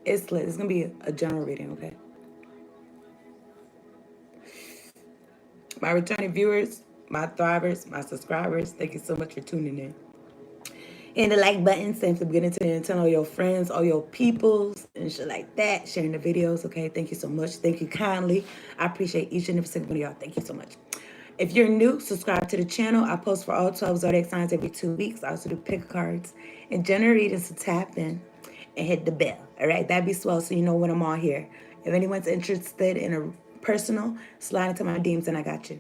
It's lit. It's going to be a general reading, okay? My returning viewers, my thrivers, my subscribers, thank you so much for tuning in. And the like button, same for beginning to the end, telling all your friends, all your peoples, and shit like that, sharing the videos, okay? Thank you so much. Thank you kindly. I appreciate each and every single one of y'all. Thank you so much. If you're new, subscribe to the channel. I post for all 12 zodiac signs every 2 weeks. I also do pick cards and general readings, to tap in and hit the bell. All right, that'd be swell so you know when I'm on here. If anyone's interested in a personal, slide into my DMs and I got you.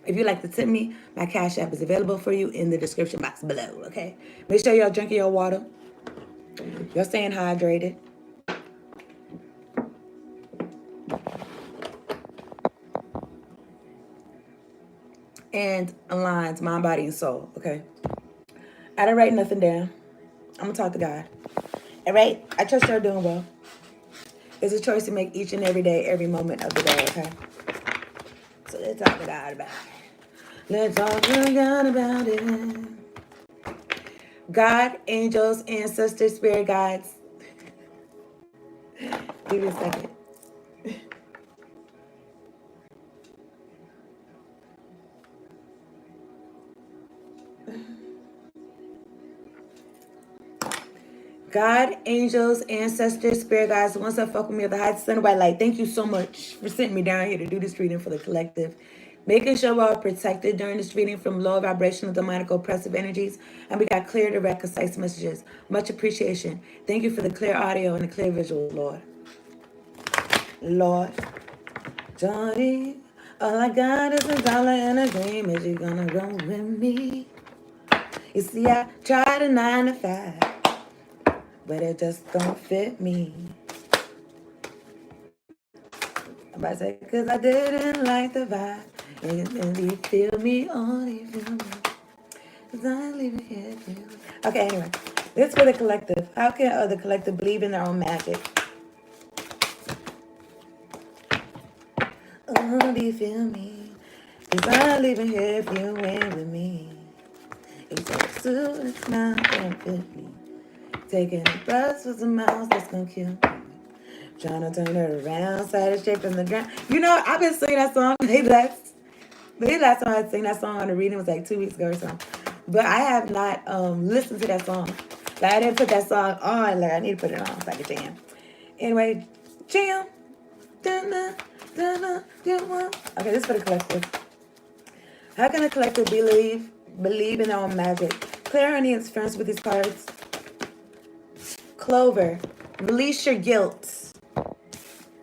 If you'd like to tip me, my Cash App is available for you in the description box below, okay? Make sure y'all drinking your water. Y'all staying hydrated. And aligns mind, body, and soul, okay? I didn't write nothing down. I'm going to talk to God. All right? I trust y'all doing well. It's a choice to make each and every day, every moment of the day, okay? So let's talk to God about it. Let's talk to God about it. God, angels, ancestors, spirit guides. Give me a second. God, angels, ancestors, spirit guides, the ones that fuck with me at the heights of white light. Thank you so much for sending me down here to do this reading for the collective. Making sure we're all protected during this reading from low vibrational, demonic, oppressive energies. And we got clear, direct, concise messages. Much appreciation. Thank you for the clear audio and the clear visual, Lord. Lord. Johnny, all I got is $1 and a dream. Is you gonna go with me? You see, I tried a 9 to 5. But it just don't fit me. I'm about to say, cause I didn't like the vibe. And you feel me, oh, you feel me. Cause I leave it here, feel me. Okay, anyway. This for the collective. How can the collective believe in their own magic? Oh, do you feel me? Cause I leave it here if you ain't with me. It's so soon, it's not gonna fit me. Taking a bus with some mouse that's gonna kill me. Trying to turn it around, side it straight from the ground. You know, I've been singing that song. Maybe last time I sang that song on the reading was like 2 weeks ago or something. But I have not listened to that song. Like I didn't put that song on. Like I need to put it on so I can jam. Anyway, jam. Dun-dun, dun-dun, dun-dun. Okay, this is for the collective. How can a collective believe in their own magic? Clarity is friends with these cards. Clover, release your guilt.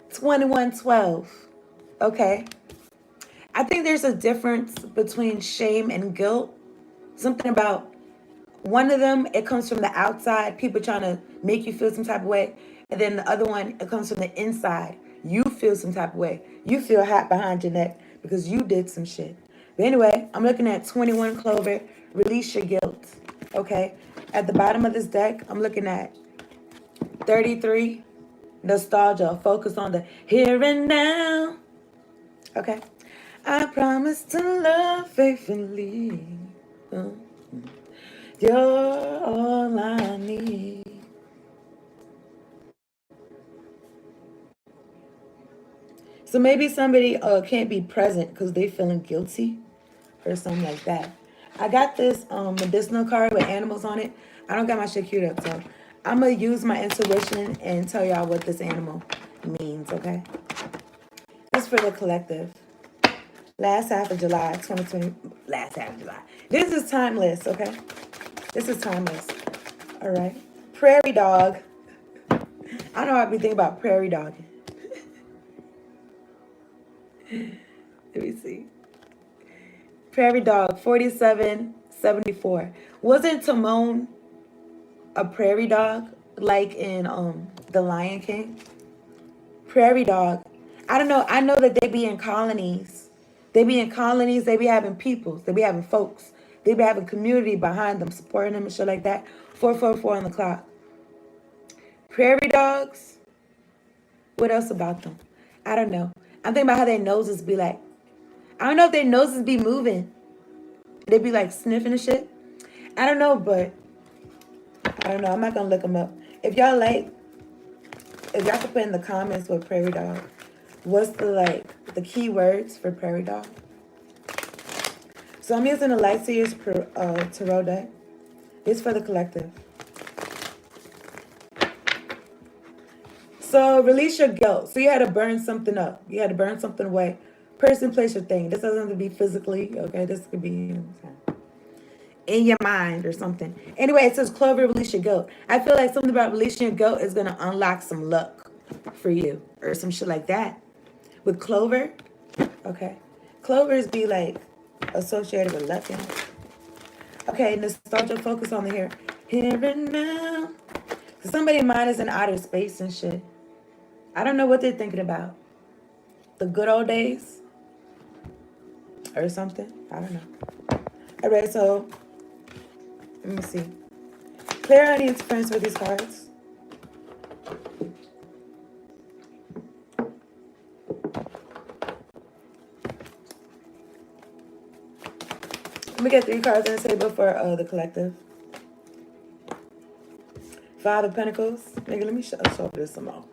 2112. Okay. I think there's a difference between shame and guilt. Something about one of them, it comes from the outside, people trying to make you feel some type of way. And then the other one, it comes from the inside. You feel some type of way. You feel hot behind your neck because you did some shit. But anyway, I'm looking at 21 Clover, release your guilt. Okay. At the bottom of this deck, I'm looking at 33, nostalgia, focus on the here and now. Okay. I promise to love faithfully. You're all I need. So maybe somebody can't be present because they feeling guilty or something like that. I got this medicinal card with animals on it. I don't got my shit queued up, so I'm going to use my intuition and tell y'all what this animal means, okay? This is for the collective. Last half of July, 2020. Last half of July. This is timeless, okay? This is timeless. All right. Prairie dog. I know I've been thinking about prairie dogging. Let me see. Prairie dog, 4774. Wasn't Timon a prairie dog like in The Lion King? Prairie dog. I don't know. I know that they be in colonies. They be in colonies. They be having peoples. They be having folks. They be having community behind them, supporting them and shit like that. 444 on the clock. Prairie dogs. What else about them? I don't know. I'm thinking about how their noses be like. I don't know if their noses be moving. They be like sniffing and shit. I don't know, but I don't know. I'm not going to look them up. If y'all like, if y'all could put in the comments with prairie dog, what's the keywords for prairie dog? So I'm using the Light Seers Tarot deck. It's for the collective. So release your guilt. So you had to burn something up. You had to burn something away. Person, place, or thing. This doesn't have to be physically, okay? This could be in your mind or something. Anyway, it says Clover, release your guilt. I feel like something about releasing your guilt is going to unlock some luck for you or some shit like that. With Clover, okay. Clovers be like associated with luck. Okay, nostalgia, focus on the here. Here and now. Somebody mind is in outer space and shit. I don't know what they're thinking about. The good old days? Or something? I don't know. Alright, so let me see. Clear any interference with these cards. Let me get 3 cards on the table for the collective. 5 of Pentacles. Nigga, let me show this some more.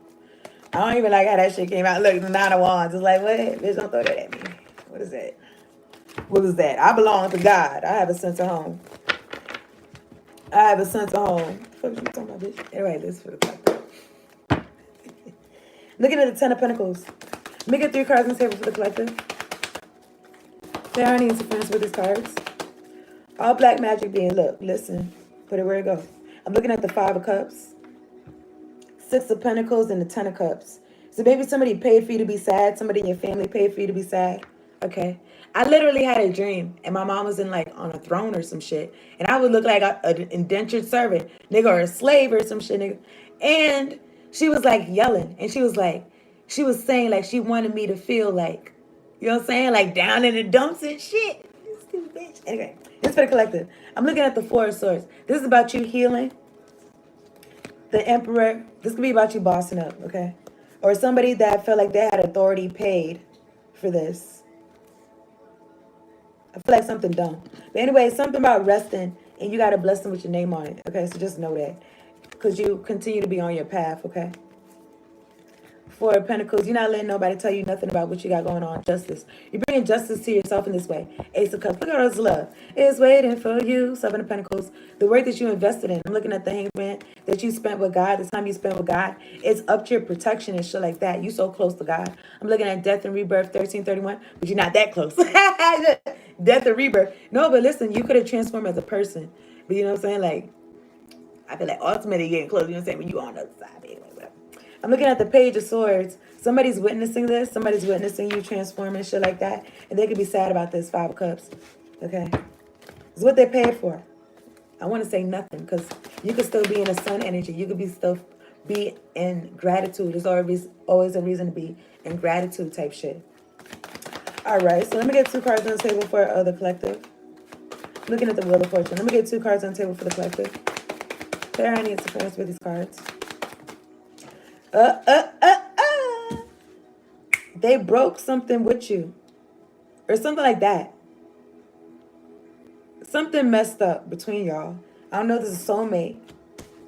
I don't even like how that shit came out. Look, the 9 of Wands. It's like, what? Bitch, don't throw that at me. What is that? What is that? I belong to God. I have a sense of home. I have a sense of home. What the fuck you talking about, bitch? Anyway, this is for the collective. Looking at the 10 of Pentacles. Let me get 3 cards on the table for the collective. There are any interference with these cards. All black magic being, look, listen. Put it where it goes. I'm looking at the 5 of Cups. 6 of Pentacles and the 10 of Cups. So maybe somebody paid for you to be sad. Somebody in your family paid for you to be sad. Okay. I literally had a dream and my mom was in on a throne or some shit. And I would look like an indentured servant, nigga, or a slave or some shit, nigga. And she was yelling. And she was saying she wanted me to feel you know what I'm saying? Down in the dumps and shit. You stupid bitch. Anyway, this for the collective. I'm looking at the 4 of Swords. This is about you healing. The Emperor. This could be about you bossing up, okay? Or somebody that felt like they had authority paid for this. I feel like something dumb. But anyway, something about resting and you got a blessing with your name on it, okay? So just know that. Because you continue to be on your path, okay? 4 of Pentacles, you're not letting nobody tell you nothing about what you got going on. Justice. You're bringing justice to yourself in this way. Ace of Cups. Look at all this love. It's waiting for you. 7 of Pentacles. The work that you invested in. I'm looking at the Hangman that you spent with God. The time you spent with God. It's up to your protection and shit like that. You so close to God. I'm looking at Death and Rebirth 1331. But you're not that close. Death and Rebirth. No, but listen. You could have transformed as a person. But you know what I'm saying? I feel like ultimately getting close. You know what I'm saying? When you on the other side. Anyway, whatever. I'm looking at the Page of Swords. Somebody's witnessing this. Somebody's witnessing you transforming shit like that. And they could be sad about this 5 of Cups. Okay? It's what they paid for. I want to say nothing because you could still be in a sun energy. You could still be in gratitude. There's always a reason to be in gratitude type shit. All right. So let me get 2 cards on the table for the collective. Looking at the Wheel of Fortune. Let me get 2 cards on the table for the collective. There are any interference with these cards. They broke something with you. Or something like that. Something messed up between y'all. I don't know if this is a soulmate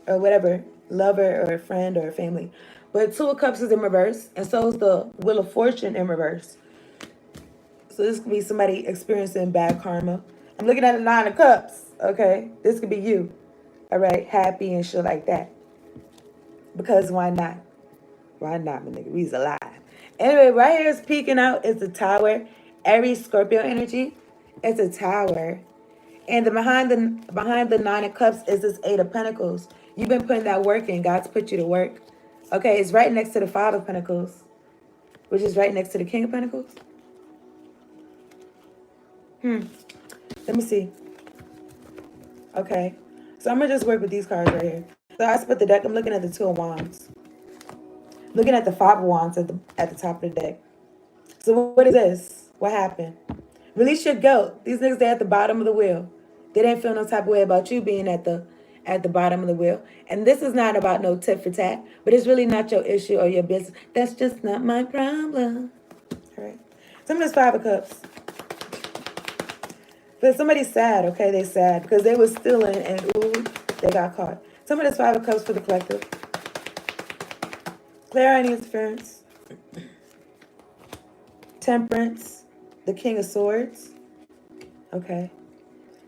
or whatever. Lover or a friend or a family. But 2 of Cups is in reverse. And so is the Wheel of Fortune in reverse. So this could be somebody experiencing bad karma. I'm looking at the 9 of Cups. Okay? This could be you. All right? Happy and shit like that. Because why not? Why not, my nigga? We's alive. Anyway, right here is peeking out is the Tower. Aries Scorpio energy. It's a Tower. And behind the 9 of Cups is this 8 of Pentacles. You've been putting that work in. God's put you to work. Okay, it's right next to the 5 of Pentacles. Which is right next to the King of Pentacles. Let me see. Okay. So I'm going to just work with these cards right here. So I split the deck. I'm looking at the 2 of Wands. Looking at the 5 of Wands at the top of the deck. So what is this? What happened? Release your guilt. These niggas, they're at the bottom of the wheel. They didn't feel no type of way about you being at the bottom of the wheel. And this is not about no tit for tat, but it's really not your issue or your business. That's just not my problem. All right. Some of this 5 of Cups. But somebody's sad, okay? They sad because they were stealing and ooh, they got caught. Some of this 5 of Cups for the collective. Clarity interference. Temperance. The King of Swords. Okay.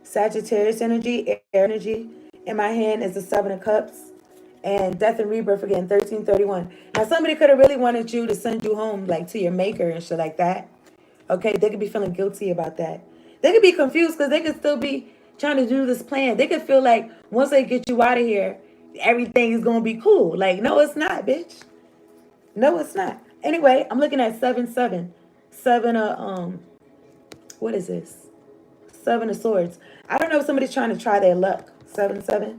Sagittarius energy, air energy. In my hand is the Seven of Cups. And Death and Rebirth again, 1331. Now, somebody could have really wanted you to send you home, like, to your maker and shit like that. Okay, they could be feeling guilty about that. They could be confused because they could still be trying to do this plan. They could feel like once they get you out of here, everything is going to be cool. Like, no, it's not, bitch. No, it's not. Anyway, I'm looking at 7-7. Seven of, what is this? Seven of Swords. I don't know if somebody's trying to try their luck. 7-7.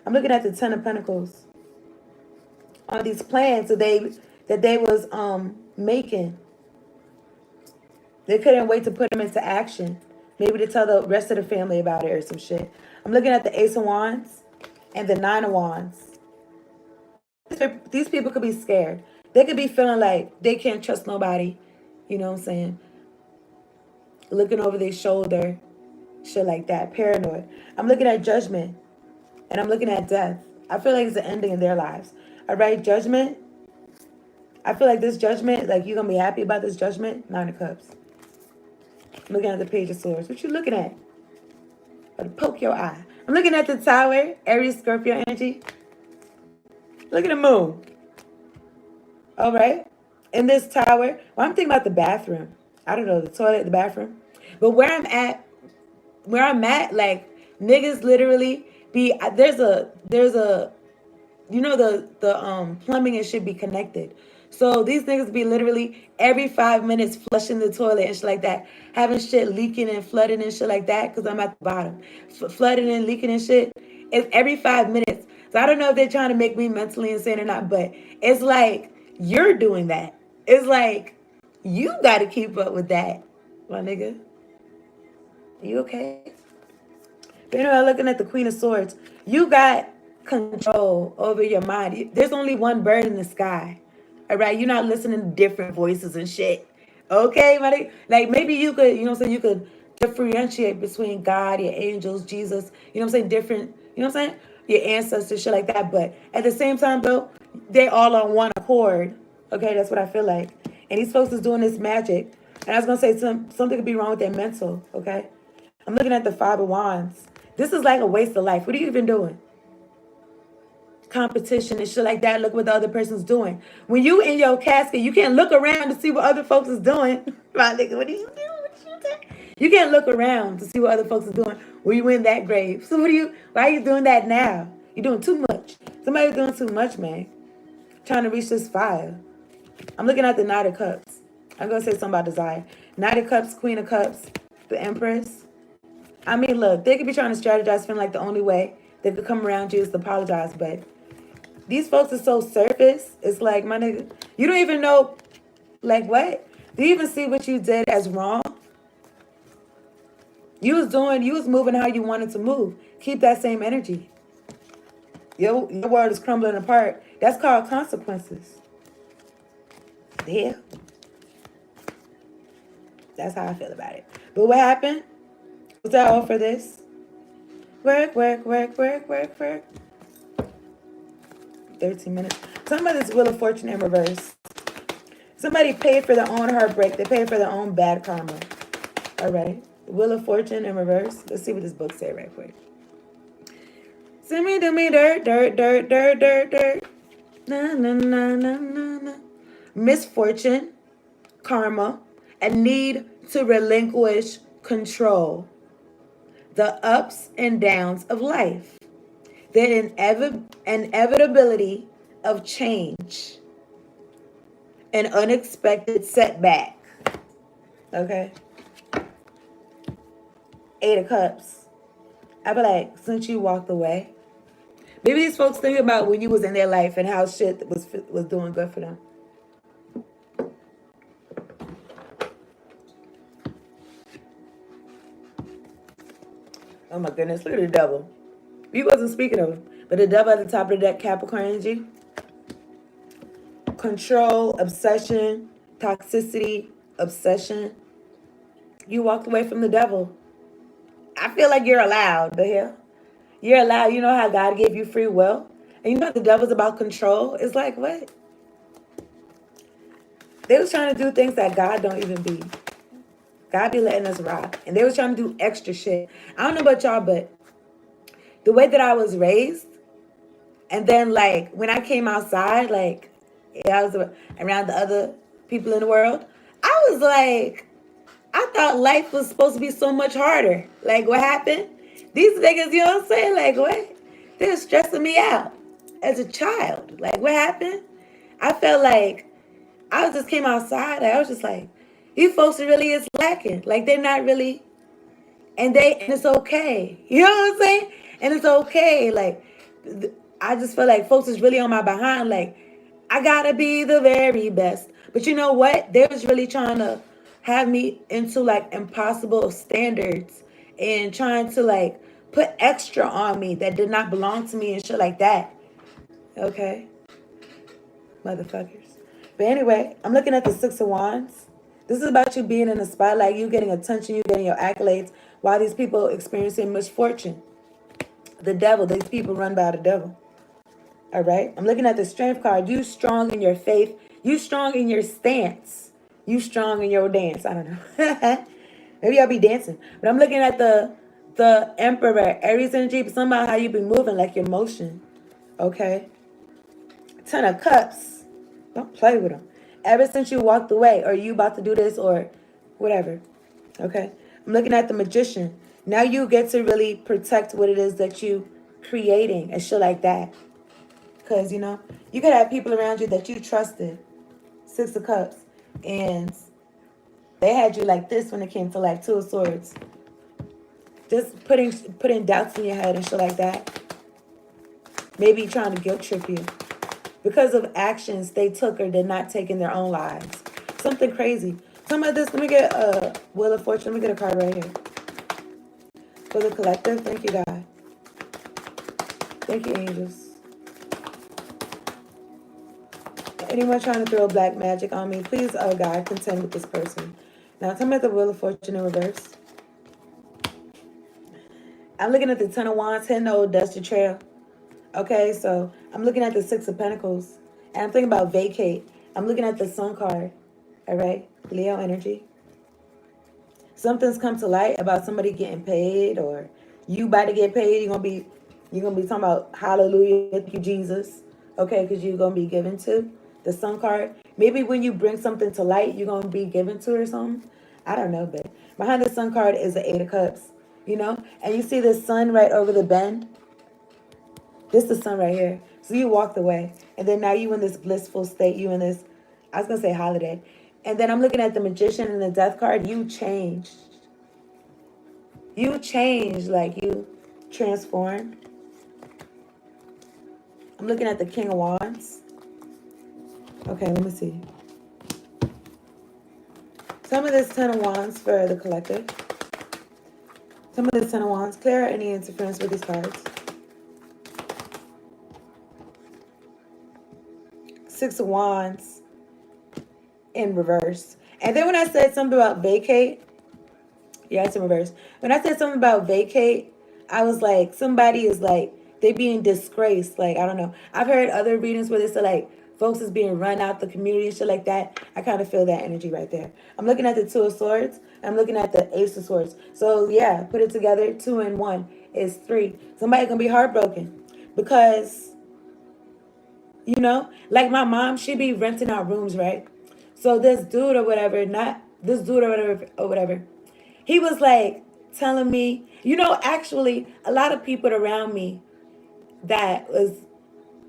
I'm looking at the Ten of Pentacles. On these plans that they was making. They couldn't wait to put them into action. Maybe to tell the rest of the family about it or some shit. I'm looking at the Ace of Wands and the Nine of Wands. These people could be scared. They could be feeling like they can't trust nobody. You know what I'm saying? Looking over their shoulder. Shit like that. Paranoid. I'm looking at Judgment. And I'm looking at Death. I feel like it's an ending in their lives. All right, Judgment. I feel like this Judgment, like you're going to be happy about this Judgment. Nine of Cups. I'm looking at the Page of Swords. What you looking at? Or to poke your eye. I'm looking at the Tower. Aries, Scorpio energy. Look at the Moon. All right. In this Tower. Well, I'm thinking about the bathroom. I don't know. The toilet, the bathroom. But where I'm at, like, niggas literally be, there's a, you know, the plumbing and shit be connected. So these niggas be literally every 5 minutes flushing the toilet and shit like that, having shit leaking and flooding and shit like that, because I'm at the bottom. Flooding and leaking and shit. It's every 5 minutes. So I don't know if they're trying to make me mentally insane or not, but it's like, you're doing that. It's like, you got to keep up with that, my nigga. You okay? But anyway, looking at the Queen of Swords, you got control over your mind. There's only one bird in the sky. All right? You're not listening to different voices and shit. Okay, my nigga? Like, maybe you could, you know what I'm saying, you could differentiate between God, your angels, Jesus, you know what I'm saying, different, you know what I'm saying, your ancestors, shit like that. But at the same time, though, they all on one accord. Okay, that's what I feel like. And these folks is doing this magic. And I was going to say something could be wrong with their mental, okay? I'm looking at the Five of Wands. This is like a waste of life. What are you even doing? Competition and shit like that. Look what the other person's doing. When you in your casket, you can't look around to see what other folks is doing. Right, nigga, what are you doing? What you doing? You can't look around to see what other folks are doing when you in that grave. So why are you doing that now? You're doing too much. Somebody's doing too much, man. Trying to reach this fire. I'm looking at the Knight of Cups. I'm going to say something about desire. Knight of Cups, Queen of Cups, the Empress. I mean, look, they could be trying to strategize, feeling like the only way they could come around you is to apologize. But these folks are so surface. It's like, my nigga, you don't even know, like, what? Do you even see what you did as wrong? You was moving how you wanted to move. Keep that same energy. Your world is crumbling apart. That's called consequences. Yeah. That's how I feel about it. But what happened? What's that all for this? Work. 13 minutes. Something about this Wheel of Fortune in reverse. Somebody paid for their own heartbreak. They paid for their own bad karma. All right. Wheel of Fortune in reverse. Let's see what this book say right quick. Send me to me dirt. Na. Misfortune, karma, a need to relinquish control. The ups and downs of life. The inevitability of change. An unexpected setback. Okay. Eight of Cups. I be like, since you walked away. Maybe these folks think about when you was in their life and how shit was doing good for them. Oh my goodness, look at the devil. We wasn't speaking of him, but the devil at the top of the deck, Capricorn energy. Control, obsession, toxicity, obsession. You walked away from the devil. I feel like you're allowed, the hell? You're allowed. You know how God gave you free will? And you know the devil's about control? It's like, what? They was trying to do things that God don't even be. God be letting us rock. And they was trying to do extra shit. I don't know about y'all, but the way that I was raised, and then like when I came outside, like I was around the other people in the world, I was like, I thought life was supposed to be so much harder. Like what happened? These niggas, you know what I'm saying? Like what? They're stressing me out as a child. Like what happened? I felt like I just came outside. I was just like, you folks really is lacking. Like they're not really, and it's okay. You know what I'm saying? And it's okay. Like I just feel like folks is really on my behind. Like I gotta be the very best. But you know what? They was really trying to have me into like impossible standards and trying to like put extra on me that did not belong to me and shit like that. Okay, motherfuckers. But anyway, I'm looking at the Six of Wands. This is about you being in the spotlight, you getting attention, you getting your accolades, while these people experiencing misfortune. The devil, these people run by the devil. All right. I'm looking at the strength card. You strong in your faith. You strong in your stance. You strong in your dance. I don't know. Maybe I'll be dancing. But I'm looking at the emperor, Aries energy, but somehow how you be moving, like your motion. Okay. Ten of Cups. Don't play with them. Ever since you walked away, or you about to do this, or whatever. Okay. I'm looking at the Magician. Now you get to really protect what it is that you creating and shit like that. Because, you know, you could have people around you that you trusted. Six of Cups. And they had you like this when it came to like Two of Swords. Just putting doubts in your head and shit like that. Maybe trying to guilt trip you. Because of actions they took or did not take in their own lives. Something crazy. Some of this, let me get a Wheel of Fortune. Let me get a card right here. For the collective, thank you, God. Thank you, angels. Anyone trying to throw black magic on me, please, oh God, contend with this person. Now, tell me about the Wheel of Fortune in reverse. I'm looking at the Ten of Wands, hitting the old dusty trail. Okay, so I'm looking at the Six of Pentacles. And I'm thinking about vacate. I'm looking at the Sun card. All right, Leo energy. Something's come to light about somebody getting paid, or you about to get paid. You're gonna be talking about hallelujah, thank you, Jesus. Okay, because you're gonna be given to the Sun card. Maybe when you bring something to light, you're gonna be given to or something. I don't know, but behind the Sun card is the Eight of Cups. You know, and you see the sun right over the bend. This is the sun right here. So you walked away, and then now you in this blissful state. You in this, I was gonna say holiday, and then I'm looking at the Magician and the Death card. You changed. You changed, like you transformed. I'm looking at the King of Wands. Okay, let me see. Some of this Ten of Wands for the collective. Some of this Ten of Wands. Clear out any interference with these cards. Six of Wands in reverse. And then when I said something about vacate, yeah, it's in reverse. When I said something about vacate, I was like, somebody is like, they being disgraced. Like, I don't know. I've heard other readings where they say like, folks is being run out the community and shit like that. I kind of feel that energy right there. I'm looking at the Two of Swords. I'm looking at the Ace of Swords. So yeah, put it together. 2 and 1 is 3. Somebody gonna be heartbroken because, you know, like my mom, she be renting out rooms, right? So this dude or whatever, not this dude or whatever, he was like telling me, you know, actually a lot of people around me that was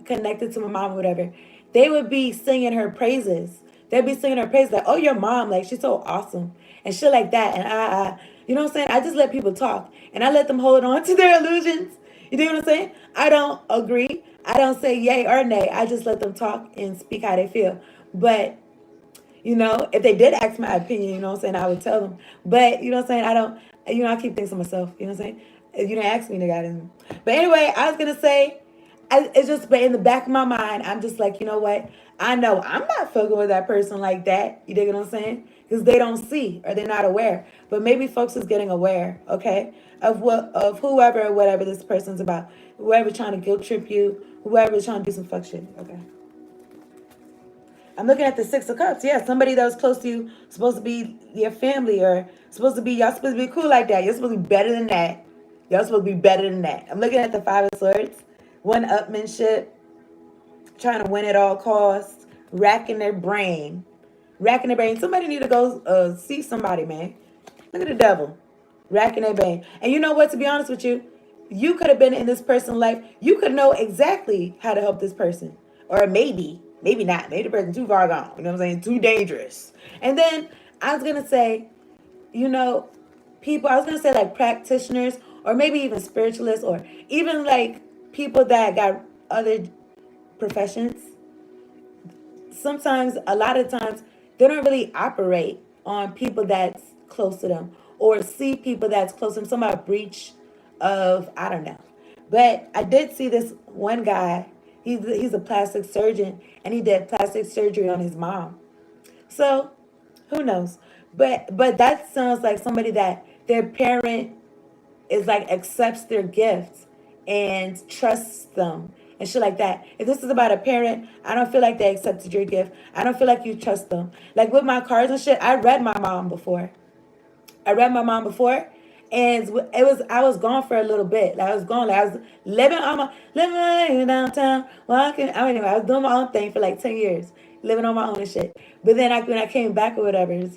connected to my mom or whatever, they would be singing her praises. They'd be singing her praises like, oh, your mom, like she's so awesome and shit like that. And you know what I'm saying? I just let people talk and I let them hold on to their illusions. You know what I'm saying? I don't agree. I don't say yay or nay. I just let them talk and speak how they feel. But, you know, if they did ask my opinion, you know what I'm saying, I would tell them. But, you know what I'm saying, I don't, you know, I keep things to myself. You know what I'm saying? If you didn't ask me, nigga, I didn't. But anyway, I was going to say, it's just, but in the back of my mind, I'm just like, you know what? I know I'm not fucking with that person like that. You dig what I'm saying? Because they don't see or they're not aware. But maybe folks is getting aware, okay, of whoever or whatever this person's about. Whoever's trying to guilt trip you, whoever's trying to do some fuck shit, okay? I'm looking at the Six of Cups. Yeah, somebody that was close to you, supposed to be your family, or y'all supposed to be cool like that. You're supposed to be better than that. Y'all supposed to be better than that. I'm looking at the Five of Swords. One-upmanship, trying to win at all costs, racking their brain. Racking their brain. Somebody need to go see somebody, man. Look at the devil. Racking their brain. And you know what, to be honest with you, you could have been in this person's life. You could know exactly how to help this person. Or maybe not. Maybe the person too far gone. You know what I'm saying? Too dangerous. And then I was going to say, you know, people, I was going to say like practitioners, or maybe even spiritualists, or even like people that got other professions. Sometimes, a lot of times, they don't really operate on people that's close to them, or see people that's close to them. Some about breach of, I don't know. But I did see this one guy. He's a plastic surgeon, and he did plastic surgery on his mom. So who knows? But that sounds like somebody that their parent is like accepts their gifts and trusts them and shit like that. If this is about a parent, I don't feel like they accepted your gift. I don't feel like you trust them. Like with my cards and shit, I read my mom before. I read my mom before, and it was I was gone for a little bit. Like I was gone. Like I was living downtown, walking. I mean, I was doing my own thing for like 10 years, living on my own and shit. But then when I came back or whatever, I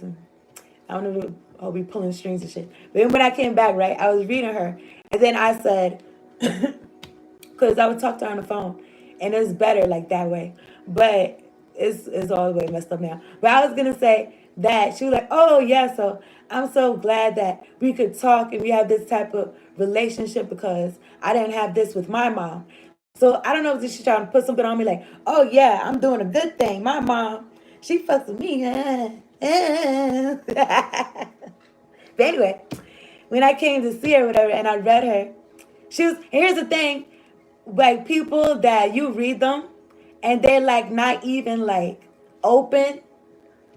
don't know. I'll be pulling strings and shit. But then when I came back, right, I was reading her, and then I said, because I would talk to her on the phone, and it's better like that way. But it's all the way messed up now. But I was gonna say that she was like, oh yeah, so I'm so glad that we could talk and we have this type of relationship because I didn't have this with my mom. So I don't know if she's trying to put something on me like, oh yeah, I'm doing a good thing. My mom, she fucks with me. But anyway, when I came to see her, whatever, and I read her, she was. Here's the thing, like people that you read them, and they're like not even like open.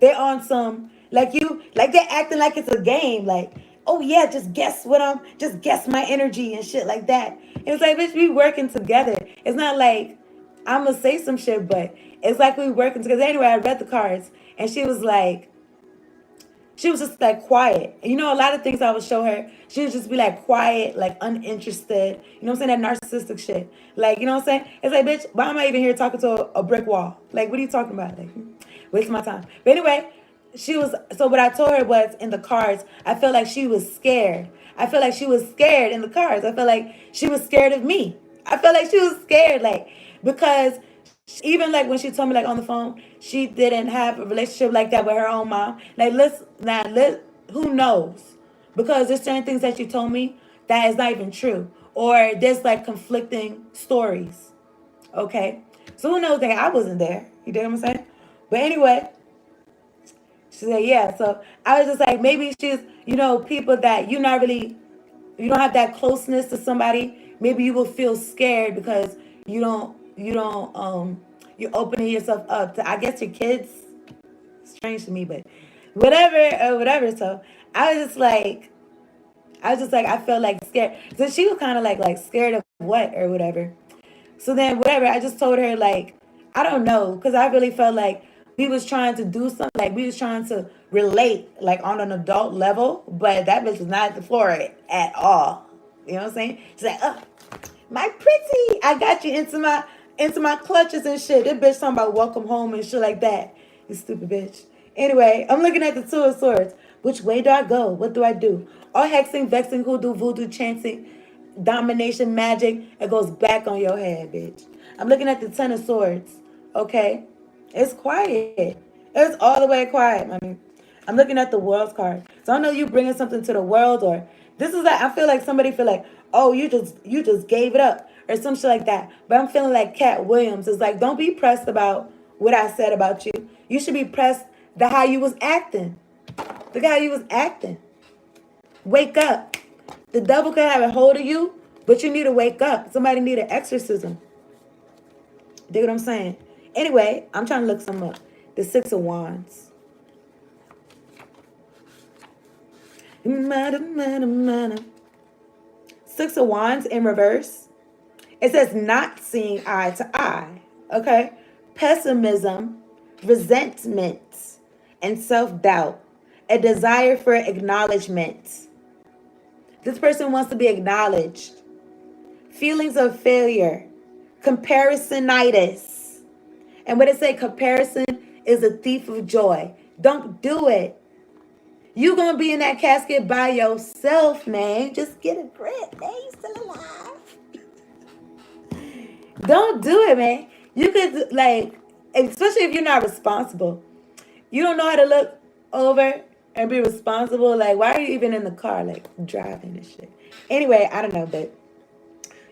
They're on some like they're acting like it's a game. Like, oh yeah, just guess my energy and shit like that. And it's like, bitch, we working together. It's not like I'm gonna say some shit, but it's like we working together. Anyway, I read the cards, and she was just like quiet. And you know, a lot of things I would show her, she would just be like quiet, like uninterested. You know what I'm saying? That narcissistic shit. Like, you know what I'm saying? It's like, bitch, why am I even here talking to a brick wall? Like, what are you talking about? Like, waste my time. But anyway, so what I told her was in the cards, I felt like she was scared. I feel like she was scared in the cards. I felt like she was scared of me. I felt like she was scared, like, because even like when she told me like on the phone, she didn't have a relationship like that with her own mom. Like who knows? Because there's certain things that she told me that is not even true, or there's like conflicting stories. Okay, so who knows? That I wasn't there. You know what I'm saying? But anyway, she said yeah. So I was just like, maybe she's people that you don't have that closeness to somebody. Maybe you will feel scared because you're opening yourself up to, I guess, your kids. Strange to me, but whatever. So I was just like I felt like scared. So she was kind of like scared of what or whatever. So then whatever, I just told her like I don't know, because I really felt like we was trying to do something, like we was trying to relate like on an adult level, but that bitch was not at the floor at all. You know what I'm saying? She's like, oh, my pretty, I got you into my clutches and shit. That bitch talking about welcome home and shit like that. You stupid bitch. Anyway, I'm looking at the Two of Swords. Which way do I go? What do I do? All hexing, vexing, hoodoo, voodoo, chanting, domination, magic. It goes back on your head, bitch. I'm looking at the Ten of Swords. Okay? It's quiet. It's all the way quiet, mommy. I'm looking at the world's card. So I know you bringing something to the world, or this is like I feel like somebody feel like, oh, you just gave it up or some shit like that. But I'm feeling like Cat Williams is like, don't be pressed about what I said about you. You should be pressed the how you was acting. Look how you was acting. Wake up. The devil can have a hold of you, but you need to wake up. Somebody need an exorcism. Dig what I'm saying? Anyway, I'm trying to look some up. The Six of Wands. Six of Wands in reverse. It says not seeing eye to eye. Okay? Pessimism, resentment, and self-doubt, a desire for acknowledgement. This person wants to be acknowledged. Feelings of failure, comparisonitis. And what it say, comparison is a thief of joy. Don't do it. You gonna be in that casket by yourself, man. Just get a grip, man. You still alive. Don't do it, man. You could, like, especially if you're not responsible. You don't know how to look over and be responsible. Like, why are you even in the car, like, driving and shit? Anyway, I don't know, but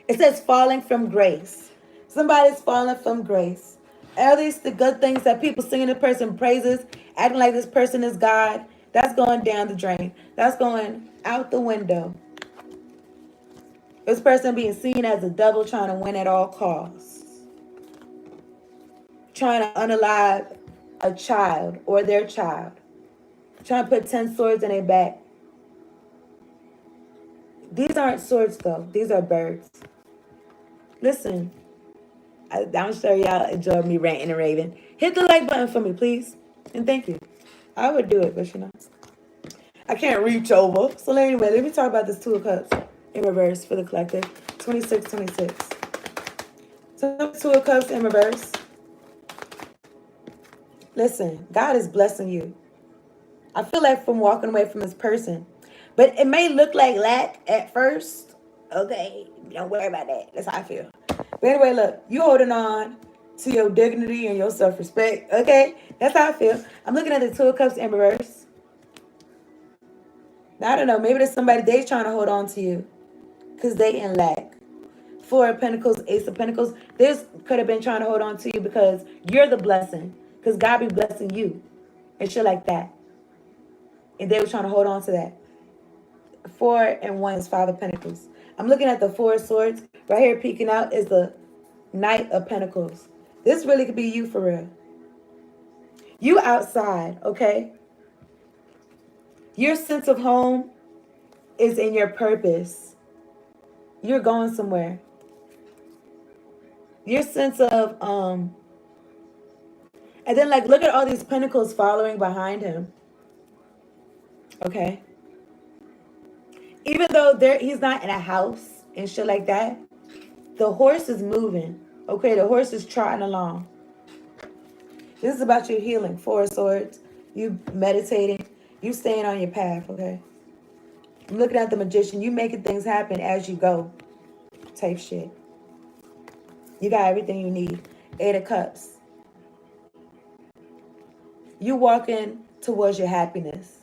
it says falling from grace. Somebody's falling from grace. At least the good things that people singing the person praises, acting like this person is God, that's going down the drain. That's going out the window. This person being seen as a devil trying to win at all costs. Trying to unalive a child or their child. Trying to put 10 swords in their back. These aren't swords though. These are birds. Listen. I'm sure y'all enjoyed me ranting and raving. Hit the like button for me, please. And thank you. I would do it, but you know. I can't reach over. So anyway, let me talk about this Two of Cups in reverse for the collective. 26. So Two of Cups in reverse. Listen, God is blessing you. I feel like from walking away from this person. But it may look like lack at first. Okay, don't worry about that. That's how I feel. But anyway, look, you holding on to your dignity and your self-respect. Okay, that's how I feel. I'm looking at the Two of Cups in reverse. Now, I don't know. Maybe there's somebody they trying to hold on to you because they in lack. Four of Pentacles, Ace of Pentacles. This could have been trying to hold on to you because you're the blessing. Because God be blessing you and shit like that. And they were trying to hold on to that. 4 and 1 is Five of Pentacles. I'm looking at the Four of Swords. Right here peeking out is the Knight of Pentacles. This really could be you for real. You outside, okay? Your sense of home is in your purpose. You're going somewhere. Your sense of, and then like, look at all these pentacles following behind him. Okay? Even though he's not in a house and shit like that, the horse is moving. Okay, the horse is trotting along. This is about your healing. Four of Swords. You meditating. You staying on your path, okay? I'm looking at the Magician. You making things happen as you go. Type shit. You got everything you need. 8 of Cups. You walking towards your happiness.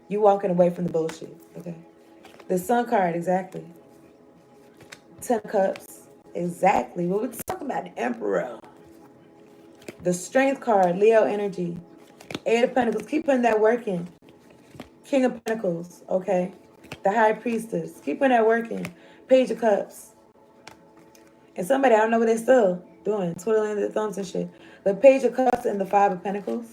You walking away from the bullshit, okay? The Sun card, exactly. 10 of Cups, exactly. What we're talking about, the Emperor. The Strength card, Leo energy. 8 of Pentacles, keep putting that work in. King of Pentacles, okay? The High Priestess, keep putting that work in. Page of Cups. And somebody, I don't know what they're still doing, twiddling their thumbs and shit. The Page of Cups and the Five of Pentacles.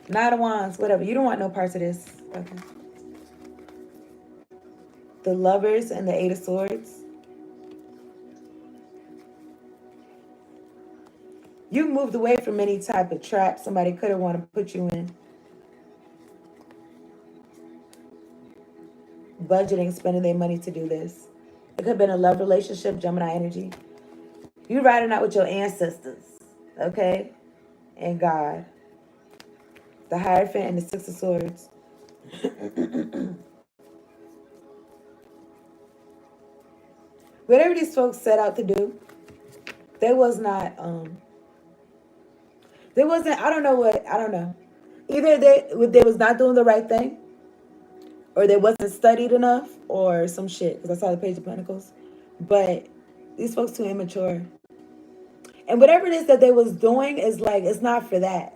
9 of Wands, whatever. You don't want no parts of this. Okay. The Lovers and the 8 of Swords. You moved away from any type of trap somebody could have wanted to put you in. Budgeting, spending their money to do this. It could have been a love relationship, Gemini energy. You riding out with your ancestors, okay? And God. The Hierophant and the 6 of Swords. Whatever these folks set out to do, they was not, they wasn't, I don't know. Either they was not doing the right thing, or they wasn't studied enough, or some shit, because I saw the Page of Pentacles. But these folks too immature. And whatever it is that they was doing is like, it's not for that.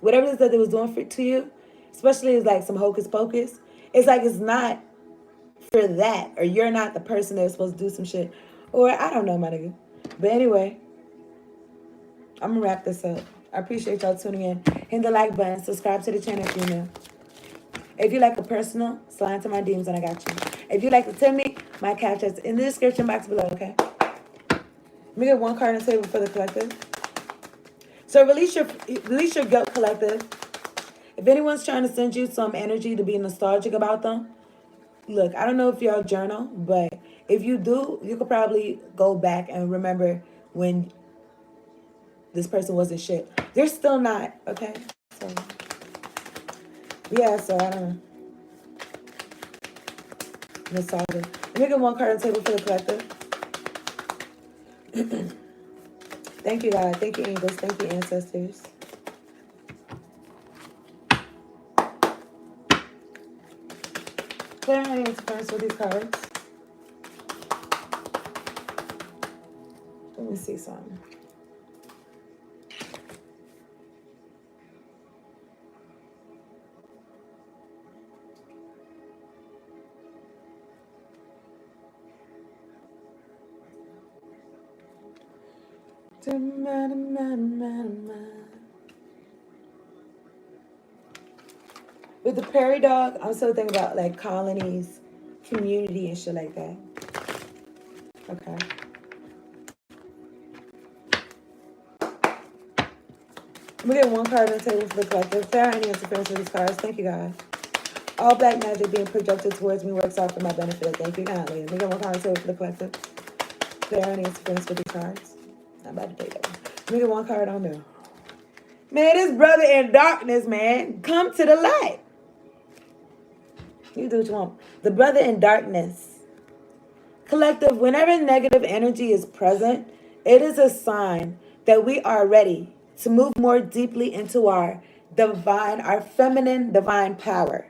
Whatever it is that they was doing to you, especially is like some hocus pocus, it's like it's not for that, or you're not the person that's supposed to do some shit. Or I don't know, my nigga. But anyway, I'm gonna wrap this up. I appreciate y'all tuning in. Hit the like button, subscribe to the channel if you're new. If you like a personal, slide into my DMs and I got you. If you like to tell me, my captures in the description box below, okay? Let me get one card on the table for the collective. So release your guilt, collective. If anyone's trying to send you some energy to be nostalgic about them, look, I don't know if y'all journal, but if you do, you could probably go back and remember when this person wasn't shit. They're still not, okay? So, yeah, so I don't know. Nostalgia. Let me get one card on the table for the collective. Thank you, God. Thank you, angels. Thank you, ancestors. Clear any interference with these cards. Let me see something. With the prairie dog, I'm still thinking about like colonies, community, and shit like that. Okay. We get one card on the table for the collective. Clear any interference with these cards. Thank you, God. All black magic being projected towards me works out for my benefit. Thank you, God. We get one card on the table for the collective. Clear any interference with these cards. I'm about to take that one. Let me get one card on there. Man, this brother in darkness, man. Come to the light. You do what you want. The brother in darkness. Collective, whenever negative energy is present, it is a sign that we are ready to move more deeply into our feminine divine power.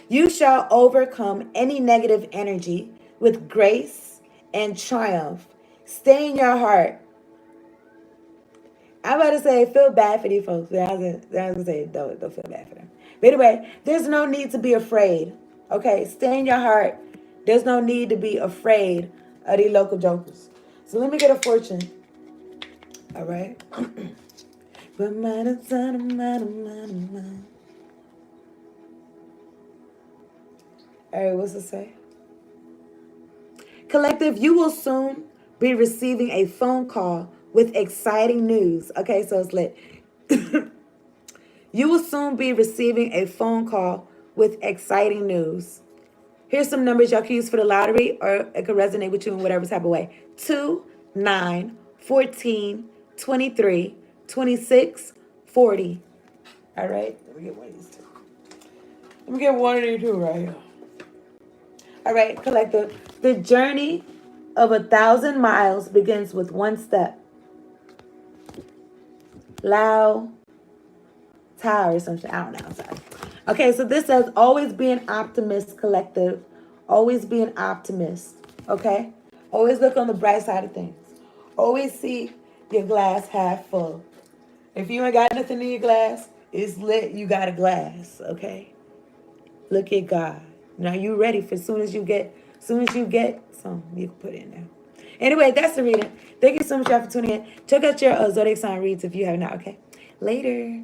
You shall overcome any negative energy with grace and triumph. Stay in your heart. I'm about to say, feel bad for these folks. I was gonna say, don't feel bad for them. But anyway, there's no need to be afraid. Okay, stay in your heart. There's no need to be afraid of these local jokers. So let me get a fortune. All right. All right, what's it say? Collective, you will soon be receiving a phone call with exciting news. Okay, so it's lit. You will soon be receiving a phone call with exciting news. Here's some numbers y'all can use for the lottery, or it could resonate with you in whatever type of way. 2, 9, 14, 23, 26, 40. All right, let me get one of these two. Let me get one of these two right here. All right, collective. The journey of 1,000 miles begins with one step. Lao Tower or something. I don't know. I'm sorry. Okay, so this says always be an optimist, collective. Always be an optimist. Okay? Always look on the bright side of things. Always see your glass half full. If you ain't got nothing in your glass, it's lit. You got a glass. Okay? Look at God. Now you ready for as soon as you get some, you can put in there. Anyway, that's the reading. Thank you so much, y'all, for tuning in. Check out your zodiac sign reads if you have not. Okay? Later.